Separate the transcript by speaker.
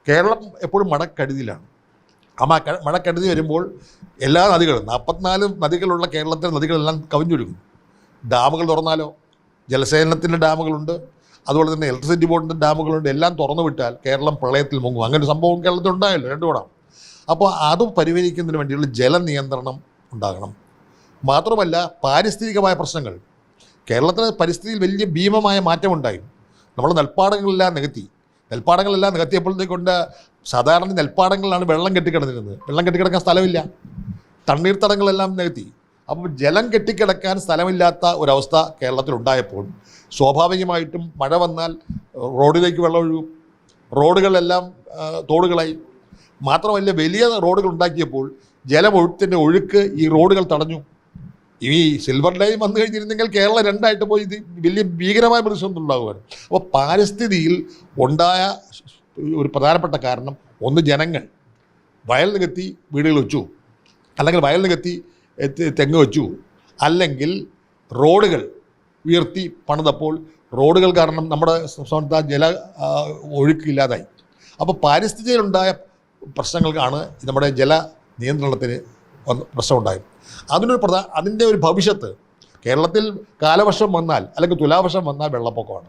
Speaker 1: കേരളം എപ്പോഴും മഴക്കെടുതിയിലാണ്. ആ മഴക്കെടുതി വരുമ്പോൾ എല്ലാ നദികളും 44 നദികളുള്ള കേരളത്തിലെ നദികളെല്ലാം കവിഞ്ഞൊഴുകും. ഡാമുകൾ തുറന്നാലോ, ജലസേചനത്തിൻ്റെ ഡാമുകളുണ്ട്, അതുപോലെ തന്നെ ഇലക്ട്രിസിറ്റി ബോർഡിൻ്റെ ഡാമുകളുണ്ട്. എല്ലാം തുറന്നു വിട്ടാൽ കേരളം പ്രളയത്തിൽ മുങ്ങും. അങ്ങനെ ഒരു സംഭവം കേരളത്തിൽ ഉണ്ടായല്ലോ 2 തവണ. അപ്പോൾ അത് പരിഹരിക്കുന്നതിന് വേണ്ടിയുള്ള ജലനിയന്ത്രണം ഉണ്ടാകണം. മാത്രമല്ല പാരിസ്ഥിതികമായ പ്രശ്നങ്ങൾ. കേരളത്തിലെ പരിസ്ഥിതിയിൽ വലിയ ഭീമമായ മാറ്റമുണ്ടായി. നമ്മൾ നെൽപ്പാടങ്ങളെല്ലാം നികത്തിയപ്പോഴത്തേക്കൊണ്ട് സാധാരണ നെൽപ്പാടങ്ങളിലാണ് വെള്ളം കെട്ടിക്കിടന്നിരുന്നത്. വെള്ളം കെട്ടിക്കിടക്കാൻ സ്ഥലമില്ല. തണ്ണീർത്തടങ്ങളെല്ലാം നികത്തി. അപ്പോൾ ജലം കെട്ടിക്കിടക്കാൻ സ്ഥലമില്ലാത്ത ഒരവസ്ഥ കേരളത്തിലുണ്ടായപ്പോൾ സ്വാഭാവികമായിട്ടും മഴ വന്നാൽ റോഡിലേക്ക് വെള്ളം ഒഴുകും. റോഡുകളെല്ലാം തോടുകളായി. മാത്രമല്ല വലിയ റോഡുകൾ ഉണ്ടാക്കിയപ്പോൾ ജലമൊഴുക്കിൻ്റെ ഒഴുക്ക് ഈ റോഡുകൾ തടഞ്ഞു. ഈ സിൽവർ ലൈൻ വന്നു കഴിഞ്ഞിരുന്നെങ്കിൽ കേരളം 2ആയിട്ട് പോയി ഇത് വലിയ ഭീകരമായ പ്രതിസന്ധി ഉണ്ടാകുമായിരുന്നു. അപ്പോൾ പാരിസ്ഥിതിയിൽ ഉണ്ടായ ഒരു പ്രധാനപ്പെട്ട കാരണം ഒന്ന് ജനങ്ങൾ വയൽ നികത്തി വീടുകൾ വെച്ചു, അല്ലെങ്കിൽ വയൽ നികത്തി തെങ്ങ് വെച്ചു, അല്ലെങ്കിൽ റോഡുകൾ ഉയർത്തി പണിതപ്പോൾ റോഡുകൾ കാരണം നമ്മുടെ സംസ്ഥാനത്ത് ജല ഒഴുക്കില്ലാതായി. അപ്പോൾ പാരിസ്ഥിതിയിലുണ്ടായ പ്രശ്നങ്ങൾക്കാണ് നമ്മുടെ ജല നിയന്ത്രണത്തിന് പ്രശ്നമുണ്ടായത്. അതിൻ്റെ ഒരു ഭവിഷ്യത്ത് കേരളത്തിൽ കാലവർഷം വന്നാൽ അല്ലെങ്കിൽ തുലാവർഷം വന്നാൽ വെള്ളപ്പൊക്കമാണ്.